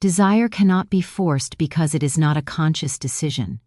Desire cannot be forced because it is not a conscious decision.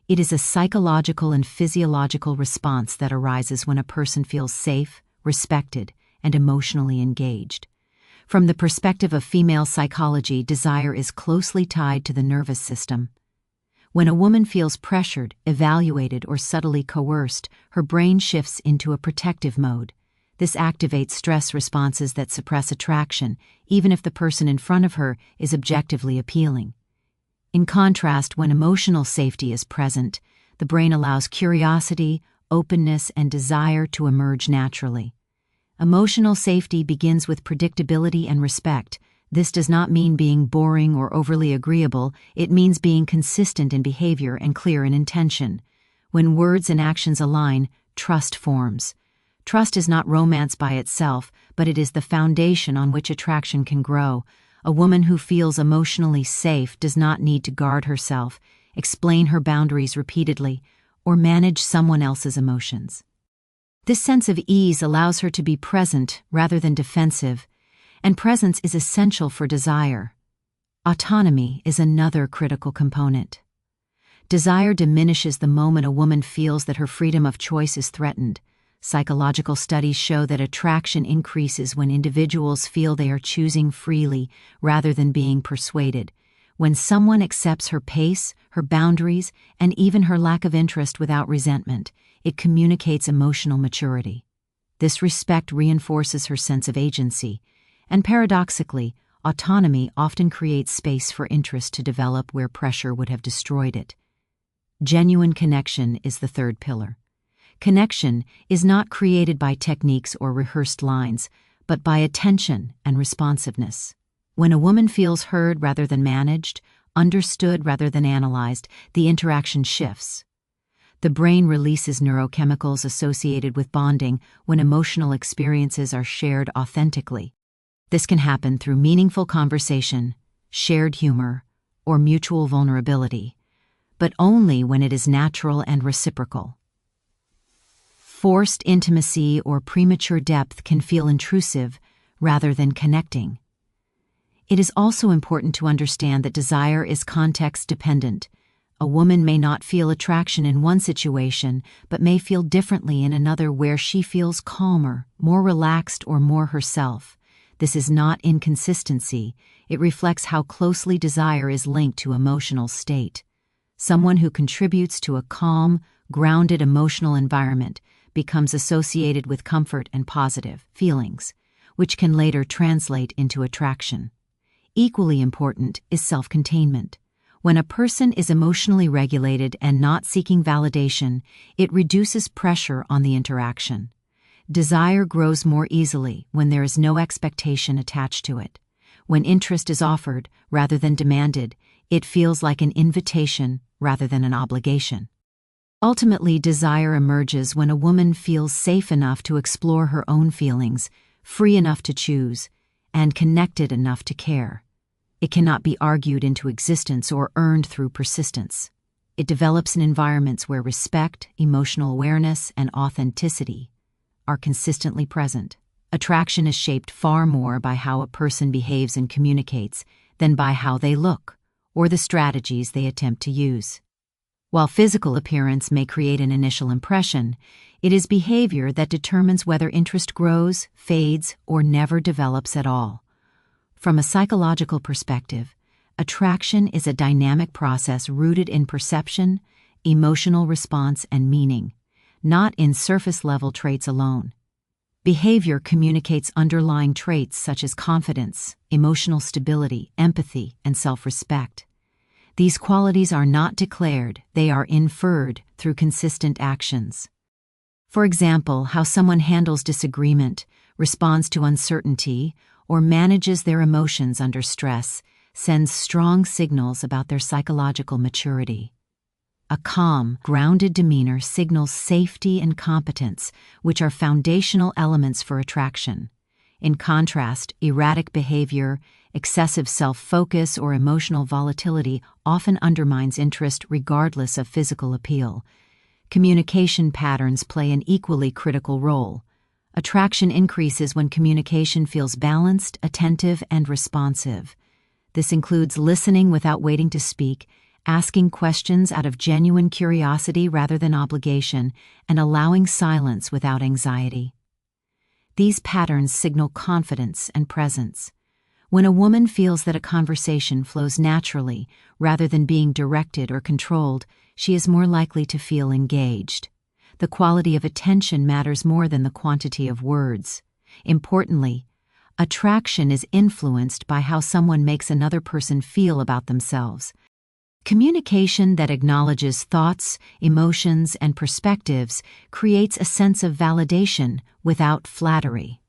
It is a psychological and physiological response that arises when a person feels safe, respected, and emotionally engaged. From the perspective of female psychology, desire is closely tied to the nervous system. When a woman feels pressured, evaluated, or subtly coerced, her brain shifts into a protective mode. This activates stress responses that suppress attraction, even if the person in front of her is objectively appealing. In contrast, when emotional safety is present, the brain allows curiosity, openness, and desire to emerge naturally. Emotional safety begins with predictability and respect. This does not mean being boring or overly agreeable, it means being consistent in behavior and clear in intention. When words and actions align, trust forms. Trust is not romance by itself, but it is the foundation on which attraction can grow. A woman who feels emotionally safe does not need to guard herself, explain her boundaries repeatedly, or manage someone else's emotions. This sense of ease allows her to be present rather than defensive, and presence is essential for desire. Autonomy is another critical component. Desire diminishes the moment a woman feels that her freedom of choice is threatened. Psychological studies show that attraction increases when individuals feel they are choosing freely rather than being persuaded. When someone accepts her pace, her boundaries, and even her lack of interest without resentment, it communicates emotional maturity. This respect reinforces her sense of agency, and paradoxically, autonomy often creates space for interest to develop where pressure would have destroyed it. Genuine connection is the third pillar. Connection is not created by techniques or rehearsed lines, but by attention and responsiveness. When a woman feels heard rather than managed, understood rather than analyzed, the interaction shifts. The brain releases neurochemicals associated with bonding when emotional experiences are shared authentically. This can happen through meaningful conversation, shared humor, or mutual vulnerability, but only when it is natural and reciprocal. Forced intimacy or premature depth can feel intrusive rather than connecting. It is also important to understand that desire is context-dependent. A woman may not feel attraction in one situation, but may feel differently in another where she feels calmer, more relaxed, or more herself. This is not inconsistency. It reflects how closely desire is linked to emotional state. Someone who contributes to a calm, grounded emotional environment becomes associated with comfort and positive feelings, which can later translate into attraction. Equally important is self-containment. When a person is emotionally regulated and not seeking validation, it reduces pressure on the interaction. Desire grows more easily when there is no expectation attached to it. When interest is offered rather than demanded, it feels like an invitation rather than an obligation. Ultimately, desire emerges when a woman feels safe enough to explore her own feelings, free enough to choose, and connected enough to care. It cannot be argued into existence or earned through persistence. It develops in environments where respect, emotional awareness, and authenticity are consistently present. Attraction is shaped far more by how a person behaves and communicates than by how they look or the strategies they attempt to use. While physical appearance may create an initial impression, it is behavior that determines whether interest grows, fades, or never develops at all. From a psychological perspective, attraction is a dynamic process rooted in perception, emotional response, and meaning, not in surface-level traits alone. Behavior communicates underlying traits such as confidence, emotional stability, empathy, and self-respect. These qualities are not declared, they are inferred through consistent actions. For example, how someone handles disagreement, responds to uncertainty, or manages their emotions under stress sends strong signals about their psychological maturity. A calm, grounded demeanor signals safety and competence, which are foundational elements for attraction. In contrast, erratic behavior, excessive self-focus, or emotional volatility often undermines interest regardless of physical appeal. Communication patterns play an equally critical role. Attraction increases when communication feels balanced, attentive, and responsive. This includes listening without waiting to speak, asking questions out of genuine curiosity rather than obligation, and allowing silence without anxiety. These patterns signal confidence and presence. When a woman feels that a conversation flows naturally rather than being directed or controlled, she is more likely to feel engaged. The quality of attention matters more than the quantity of words. Importantly, attraction is influenced by how someone makes another person feel about themselves. Communication that acknowledges thoughts, emotions, and perspectives creates a sense of validation without flattery.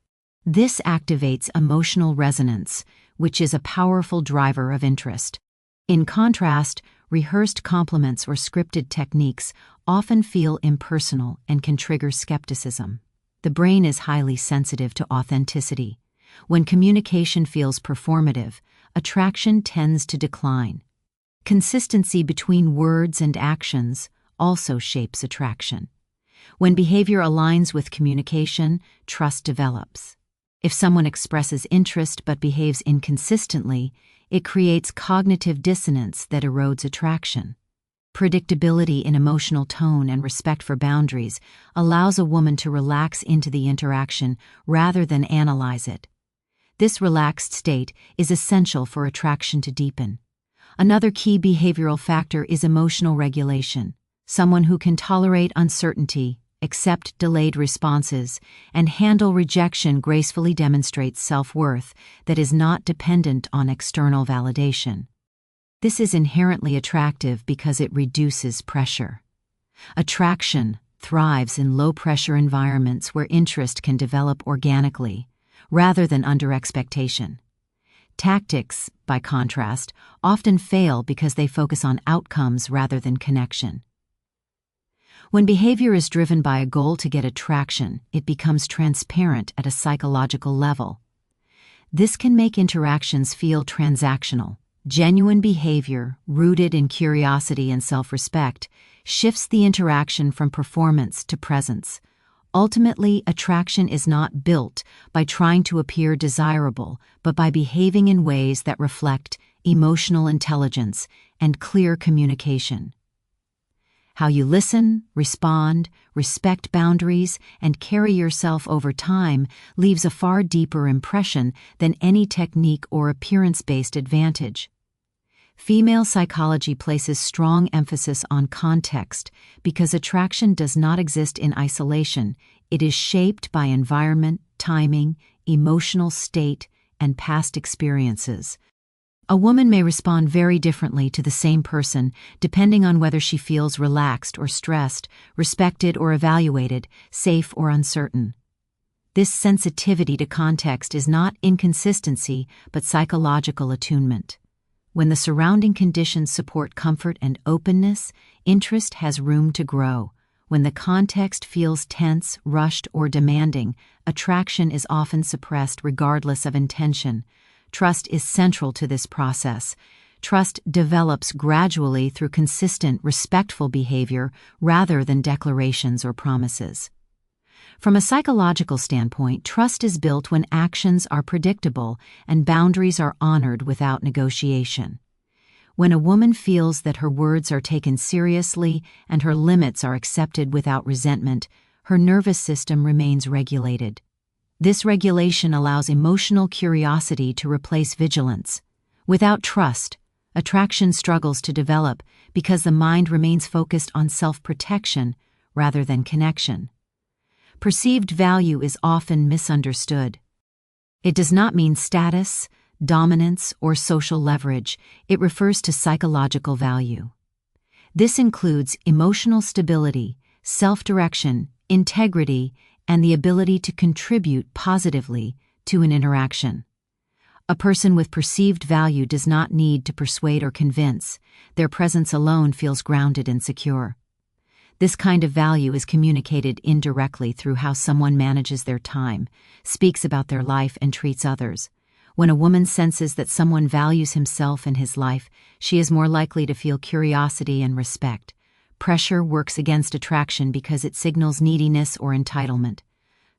This activates emotional resonance, which is a powerful driver of interest. In contrast, rehearsed compliments or scripted techniques often feel impersonal and can trigger skepticism. The brain is highly sensitive to authenticity. When communication feels performative, attraction tends to decline. Consistency between words and actions also shapes attraction. When behavior aligns with communication, trust develops. If someone expresses interest but behaves inconsistently, it creates cognitive dissonance that erodes attraction. Predictability in emotional tone and respect for boundaries allows a woman to relax into the interaction rather than analyze it. This relaxed state is essential for attraction to deepen. Another key behavioral factor is emotional regulation. Someone who can tolerate uncertainty, accept delayed responses, and handle rejection gracefully demonstrates self-worth that is not dependent on external validation. This is inherently attractive because it reduces pressure. Attraction thrives in low-pressure environments where interest can develop organically, rather than under expectation. Tactics, by contrast, often fail because they focus on outcomes rather than connection. When behavior is driven by a goal to get attraction, it becomes transparent at a psychological level. This can make interactions feel transactional. Genuine behavior, rooted in curiosity and self-respect, shifts the interaction from performance to presence. Ultimately, attraction is not built by trying to appear desirable, but by behaving in ways that reflect emotional intelligence and clear communication. How you listen, respond, respect boundaries, and carry yourself over time leaves a far deeper impression than any technique or appearance-based advantage. Female psychology places strong emphasis on context because attraction does not exist in isolation. It is shaped by environment, timing, emotional state, and past experiences. A woman may respond very differently to the same person depending on whether she feels relaxed or stressed, respected or evaluated, safe or uncertain. This sensitivity to context is not inconsistency but psychological attunement. When the surrounding conditions support comfort and openness, interest has room to grow. When the context feels tense, rushed, or demanding, attraction is often suppressed regardless of intention. Trust is central to this process. Trust develops gradually through consistent, respectful behavior rather than declarations or promises. From a psychological standpoint, trust is built when actions are predictable and boundaries are honored without negotiation. When a woman feels that her words are taken seriously and her limits are accepted without resentment, her nervous system remains regulated. This regulation allows emotional curiosity to replace vigilance. Without trust, attraction struggles to develop because the mind remains focused on self-protection rather than connection. Perceived value is often misunderstood. It does not mean status, dominance, or social leverage. It refers to psychological value. This includes emotional stability, self-direction, integrity, and the ability to contribute positively to an interaction. A person with perceived value does not need to persuade or convince. Their presence alone feels grounded and secure. This kind of value is communicated indirectly through how someone manages their time, speaks about their life, and treats others. When a woman senses that someone values himself and his life, she is more likely to feel curiosity and respect. Pressure works against attraction because it signals neediness or entitlement.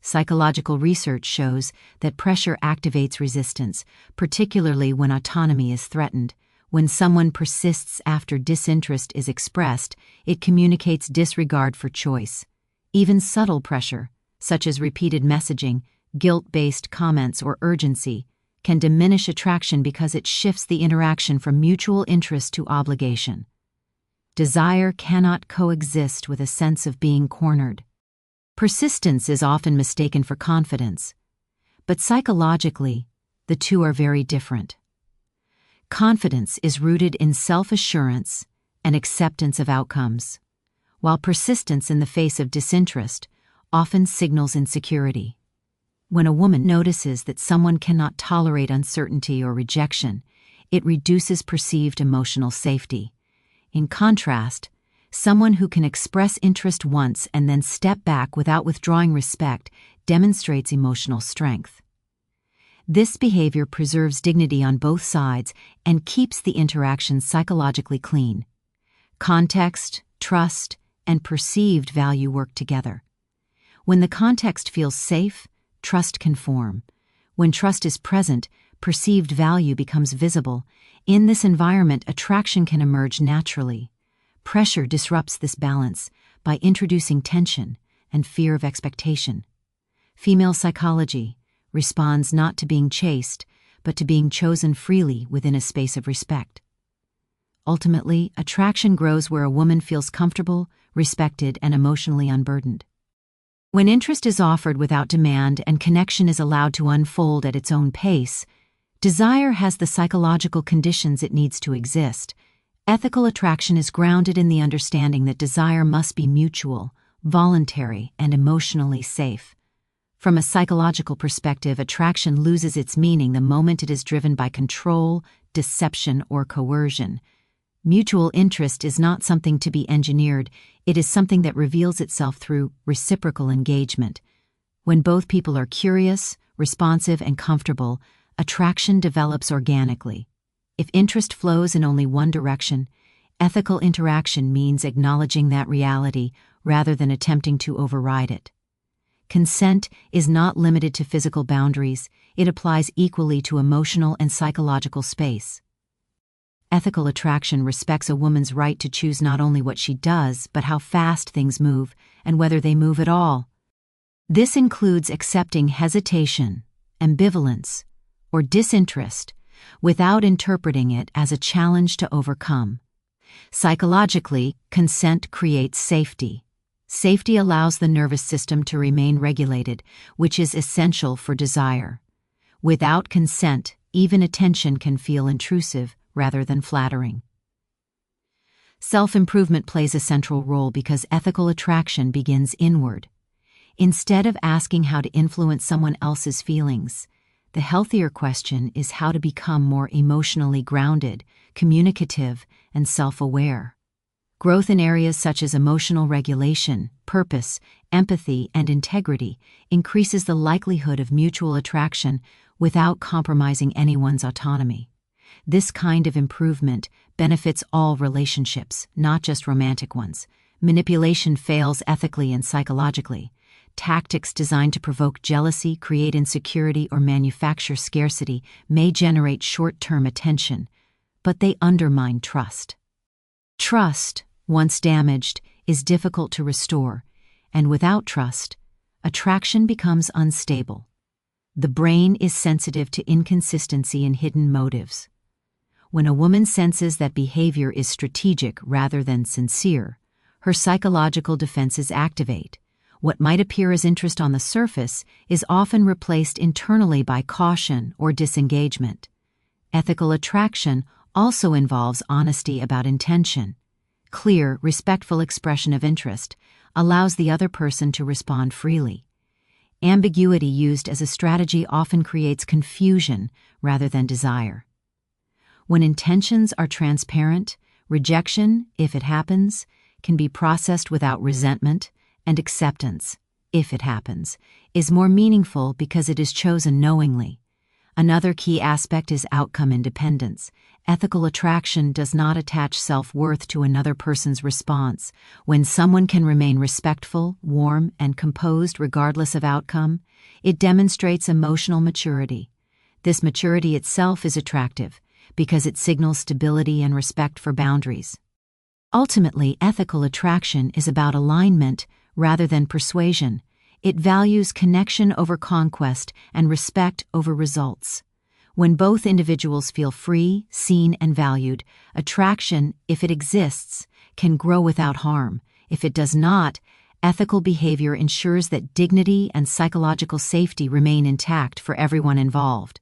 Psychological research shows that pressure activates resistance, particularly when autonomy is threatened. When someone persists after disinterest is expressed, it communicates disregard for choice. Even subtle pressure, such as repeated messaging, guilt-based comments, or urgency, can diminish attraction because it shifts the interaction from mutual interest to obligation. Desire cannot coexist with a sense of being cornered. Persistence is often mistaken for confidence, but psychologically, the two are very different. Confidence is rooted in self-assurance and acceptance of outcomes, while persistence in the face of disinterest often signals insecurity. When a woman notices that someone cannot tolerate uncertainty or rejection, it reduces perceived emotional safety. In contrast, someone who can express interest once and then step back without withdrawing respect demonstrates emotional strength. This behavior preserves dignity on both sides and keeps the interaction psychologically clean. Context, trust, and perceived value work together. When the context feels safe, trust can form. When trust is present, perceived value becomes visible. In this environment, attraction can emerge naturally. Pressure disrupts this balance by introducing tension and fear of expectation. Female psychology responds not to being chased, but to being chosen freely within a space of respect. Ultimately, attraction grows where a woman feels comfortable, respected, and emotionally unburdened. When interest is offered without demand and connection is allowed to unfold at its own pace, desire has the psychological conditions it needs to exist. Ethical attraction is grounded in the understanding that desire must be mutual, voluntary, and emotionally safe. From a psychological perspective, attraction loses its meaning the moment it is driven by control, deception, or coercion. Mutual interest is not something to be engineered, it is something that reveals itself through reciprocal engagement. When both people are curious, responsive, and comfortable, attraction develops organically. If interest flows in only one direction, ethical interaction means acknowledging that reality rather than attempting to override it. Consent is not limited to physical boundaries, it applies equally to emotional and psychological space. Ethical attraction respects a woman's right to choose not only what she does, but how fast things move, and whether they move at all. This includes accepting hesitation, ambivalence, or disinterest without interpreting it as a challenge to overcome. Psychologically, consent creates safety. Safety allows the nervous system to remain regulated, which is essential for desire. Without consent, even attention can feel intrusive rather than flattering. Self-improvement plays a central role because ethical attraction begins inward. Instead of asking how to influence someone else's feelings, the healthier question is how to become more emotionally grounded, communicative, and self-aware. Growth in areas such as emotional regulation, purpose, empathy, and integrity increases the likelihood of mutual attraction without compromising anyone's autonomy. This kind of improvement benefits all relationships, not just romantic ones. Manipulation fails ethically and psychologically. Tactics designed to provoke jealousy, create insecurity, or manufacture scarcity may generate short-term attention, but they undermine trust. Trust, once damaged, is difficult to restore, and without trust, attraction becomes unstable. The brain is sensitive to inconsistency and hidden motives. When a woman senses that behavior is strategic rather than sincere, her psychological defenses activate. What might appear as interest on the surface is often replaced internally by caution or disengagement. Ethical attraction also involves honesty about intention. Clear, respectful expression of interest allows the other person to respond freely. Ambiguity used as a strategy often creates confusion rather than desire. When intentions are transparent, rejection, if it happens, can be processed without resentment, and acceptance, if it happens, is more meaningful because it is chosen knowingly. Another key aspect is outcome independence. Ethical attraction does not attach self-worth to another person's response. When someone can remain respectful, warm, and composed regardless of outcome, it demonstrates emotional maturity. This maturity itself is attractive because it signals stability and respect for boundaries. Ultimately, ethical attraction is about alignment rather than persuasion. It values connection over conquest and respect over results. When both individuals feel free, seen, and valued, attraction, if it exists, can grow without harm. If it does not, ethical behavior ensures that dignity and psychological safety remain intact for everyone involved.